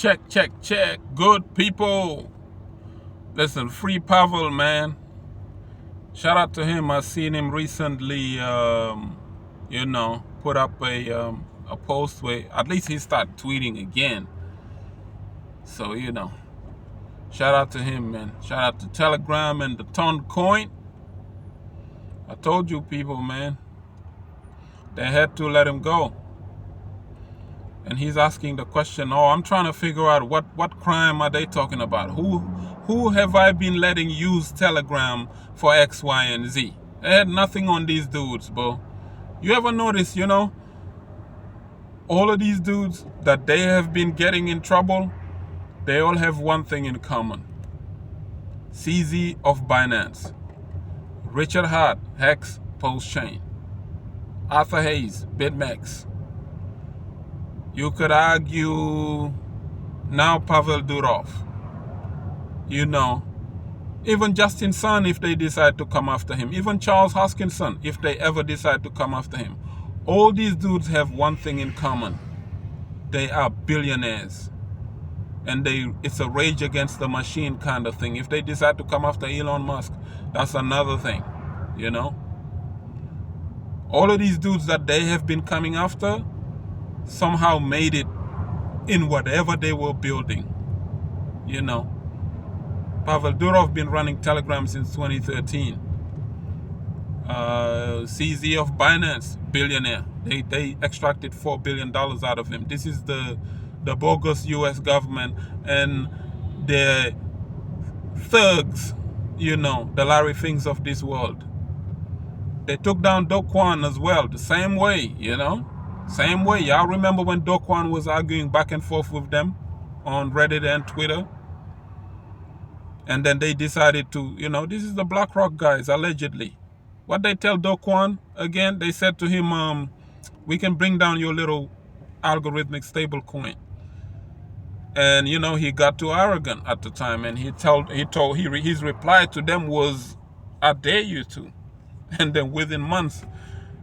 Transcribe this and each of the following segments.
Check, check, check. Good people. Listen, free Pavel, man. Shout out to him. I seen him recently, put up a post where at least he started tweeting again. So, shout out to him, man. Shout out to Telegram and the Tron coin. I told you people, man. They had to let him go. And he's asking the question, oh, I'm trying to figure out what crime are they talking about? Who have I been letting use Telegram for X, Y, and Z? They had nothing on these dudes, bro. You ever notice, all of these dudes that they have been getting in trouble, they all have one thing in common. CZ of Binance. Richard Hart, Hex, pulsechain. Arthur Hayes, BitMEX. You could argue now Pavel Durov. Even Justin Sun if they decide to come after him. Even Charles Hoskinson if they ever decide to come after him. All these dudes have one thing in common. They are billionaires. And it's a rage against the machine kind of thing. If they decide to come after Elon Musk, that's another thing. All of these dudes that they have been coming after somehow made it in whatever they were building. Pavel Durov been running Telegram since 2013. CZ of Binance, billionaire. They extracted $4 billion out of him. This is the bogus US government and the thugs, the Larry Fings of this world. They took down dogecoin as well, the same way, Same way. Y'all remember when dogecoin was arguing back and forth with them on Reddit and Twitter? And then they decided to, this is the BlackRock guys, allegedly. What they tell dogecoin, again, they said to him, we can bring down your little algorithmic stable coin. And, he got too arrogant at the time. And his reply to them was, I dare you to. And then within months,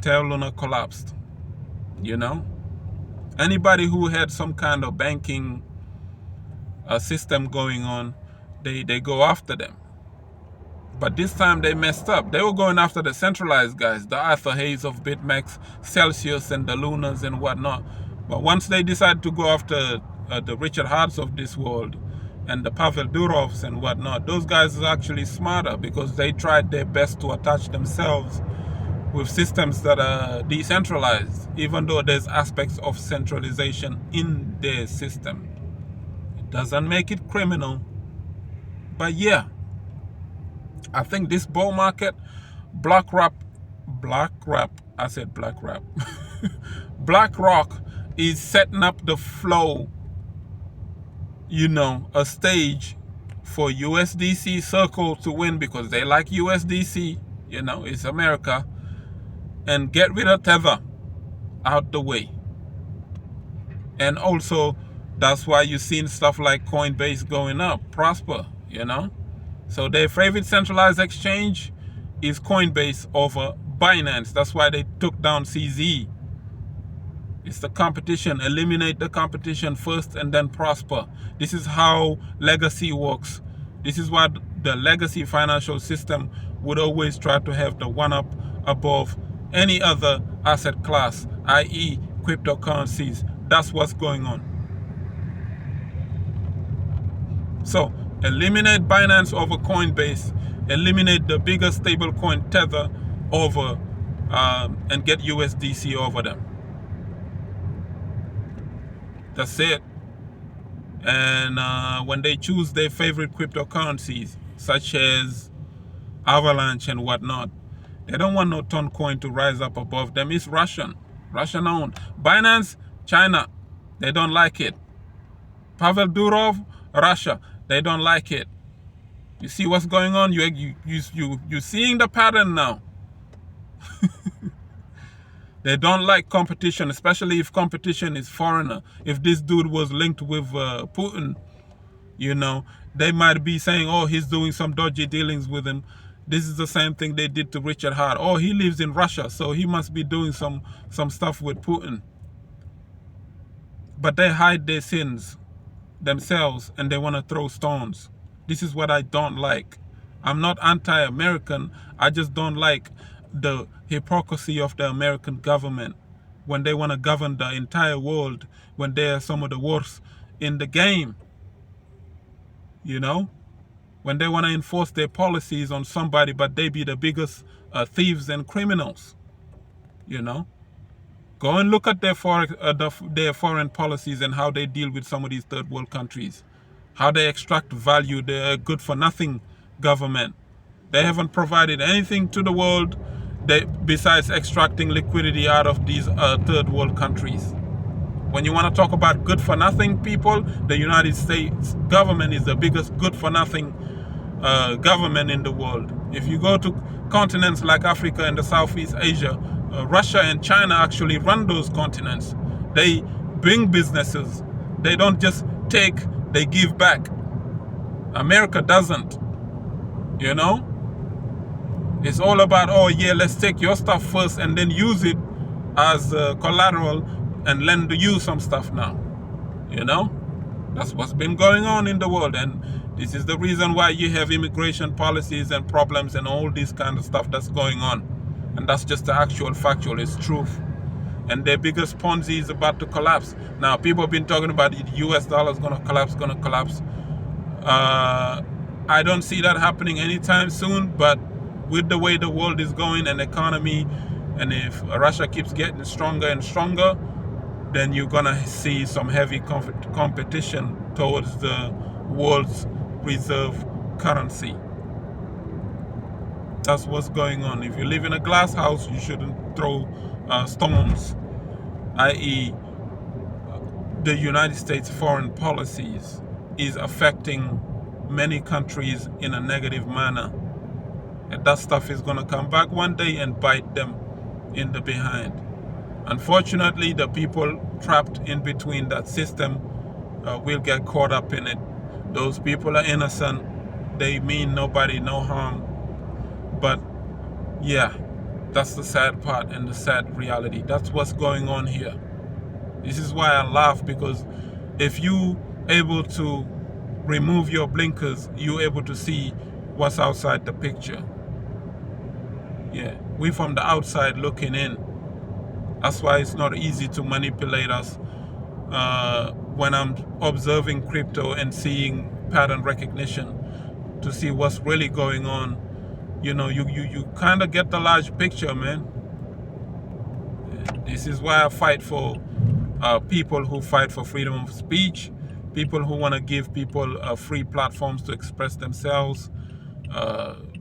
Terra Luna collapsed. Anybody who had some kind of banking system going on, they go after them. But this time they messed up. They were going after the centralized guys, the Arthur Hayes of BitMEX, Celsius and the Lunas and whatnot. But once they decided to go after the Richard Harts of this world and the Pavel Durovs and whatnot, those guys are actually smarter because they tried their best to attach themselves with systems that are decentralized, even though there's aspects of centralization in their system. It doesn't make it criminal. But yeah, I think this bull market, BlackRock is setting up the flow, a stage for USDC Circle to win because they like USDC, it's America, and get rid of Tether out the way. And also, that's why you're seeing stuff like Coinbase going up, prosper, So their favorite centralized exchange is Coinbase over Binance. That's why they took down CZ. It's the competition. Eliminate the competition first and then prosper. This is how legacy works. This is what the legacy financial system would always try to have the one up above any other asset class, i.e. cryptocurrencies. That's what's going on. So eliminate Binance over Coinbase. Eliminate the biggest stablecoin Tether over and get USDC over them. That's it. And when they choose their favorite cryptocurrencies, such as Avalanche and whatnot, they don't want no Tron coin to rise up above them. It's Russian owned. Binance, China, they don't like it. Pavel Durov, Russia, they don't like it. You see what's going on? You're seeing the pattern now. They don't like competition, especially if competition is foreigner. If this dude was linked with Putin, they might be saying, oh, he's doing some dodgy dealings with him. This is the same thing they did to Richard Hart. Oh, he lives in Russia, so he must be doing some stuff with Putin. But they hide their sins. themselves and they want to throw stones. This is what I don't like. I'm not anti-American. I just don't like the hypocrisy of the American government when they want to govern the entire world, when they are some of the worst in the game. You know, when they want to enforce their policies on somebody, but they be the biggest thieves and criminals. You know, go and look at their foreign policies and how they deal with some of these third world countries, how they extract value. They're a good for nothing government. They haven't provided anything to the world besides extracting liquidity out of these third world countries. When you want to talk about good for nothing people, the United States government is the biggest good for nothing government in the world. If you go to continents like Africa and the Southeast Asia, Russia and China actually run those continents. They bring businesses. They don't just take, they give back. America doesn't. You know? It's all about, oh yeah, let's take your stuff first and then use it as collateral and lend you some stuff now. You know? That's what's been going on in the world, and this is the reason why you have immigration policies and problems and all this kind of stuff that's going on. And that's just the actual factual, it's truth. And their biggest Ponzi is about to collapse. Now, people have been talking about the US dollar is going to collapse. I don't see that happening anytime soon, but with the way the world is going and economy, and if Russia keeps getting stronger and stronger, then you're going to see some heavy competition towards the world's reserve currency. That's what's going on. If you live in a glass house, you shouldn't throw stones, i.e. the United States foreign policies is affecting many countries in a negative manner. And that stuff is going to come back one day and bite them in the behind. Unfortunately, the people trapped in between that system will get caught up in it. Those people are innocent. They mean nobody no harm. But yeah, that's the sad part and the sad reality. That's what's going on here. This is why I laugh, because if you able to remove your blinkers, you're able to see what's outside the picture. Yeah, we from the outside looking in. That's why it's not easy to manipulate us. When I'm observing crypto and seeing pattern recognition to see what's really going on, you know, you kind of get the large picture, man. This is why I fight for people who fight for freedom of speech, people who want to give people free platforms to express themselves.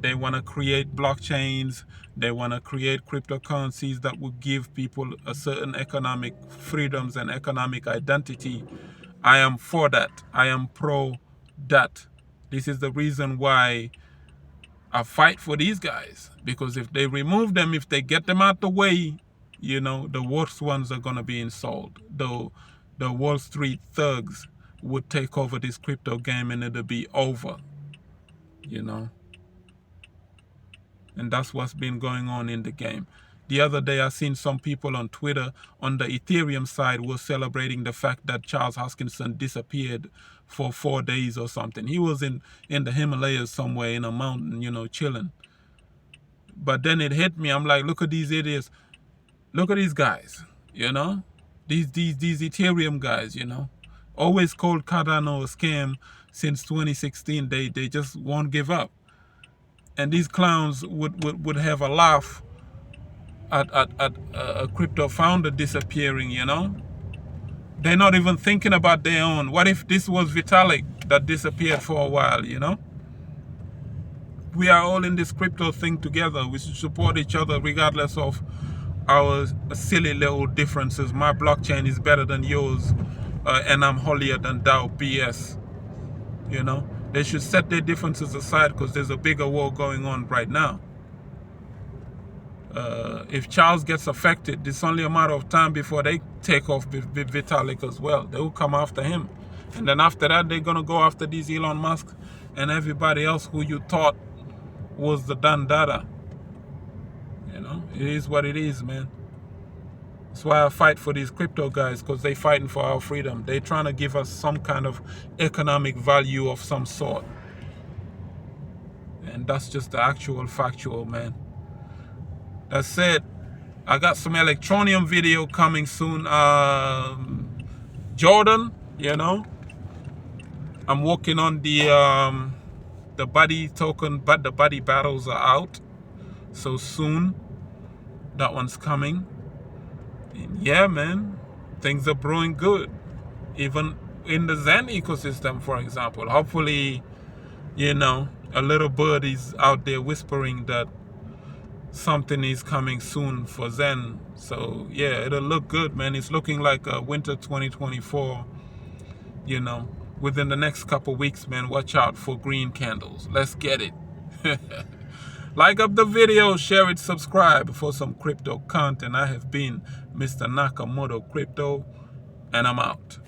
They want to create blockchains. They want to create cryptocurrencies that will give people a certain economic freedoms and economic identity. I am for that. I am pro that. This is the reason why I fight for these guys. Because if they remove them, if they get them out the way, you know, the worst ones are going to be installed. The Wall Street thugs would take over this crypto game and it'll be over, you know. And that's what's been going on in the game. The other day, I seen some people on Twitter on the Ethereum side were celebrating the fact that Charles Hoskinson disappeared for 4 days or something. He was in the Himalayas somewhere in a mountain, you know, chilling. But then it hit me. I'm like, look at these idiots. Look at these guys, you know. These Ethereum guys, you know. Always called Cardano a scam since 2016. They just won't give up. And these clowns would have a laugh at a crypto founder disappearing, you know? They're not even thinking about their own. What if this was Vitalik that disappeared for a while, you know? We are all in this crypto thing together. We should support each other regardless of our silly little differences. My blockchain is better than yours, and I'm holier than thou BS, you know? They should set their differences aside because there's a bigger war going on right now. If Charles gets affected, it's only a matter of time before they take off Vitalik as well. They will come after him. And then after that, they're going to go after these Elon Musk and everybody else who you thought was the done data. You know, it is what it is, man. That's why I fight for these crypto guys, because they fighting for our freedom. They trying to give us some kind of economic value of some sort. And that's just the actual factual, man. That said, I got some electroneum video coming soon. Jordan, you know, I'm working on the buddy token, but the buddy battles are out. So soon, that one's coming. And yeah, man, things are brewing good. Even in the Zen ecosystem, for example. Hopefully, you know, a little bird is out there whispering that something is coming soon for Zen. So yeah, it'll look good, man. It's looking like a winter 2024, you know. Within the next couple weeks, man, watch out for green candles. Let's get it. Like up the video, share it, subscribe for some crypto content. I have been Mr. Nakamoto Crypto, and I'm out.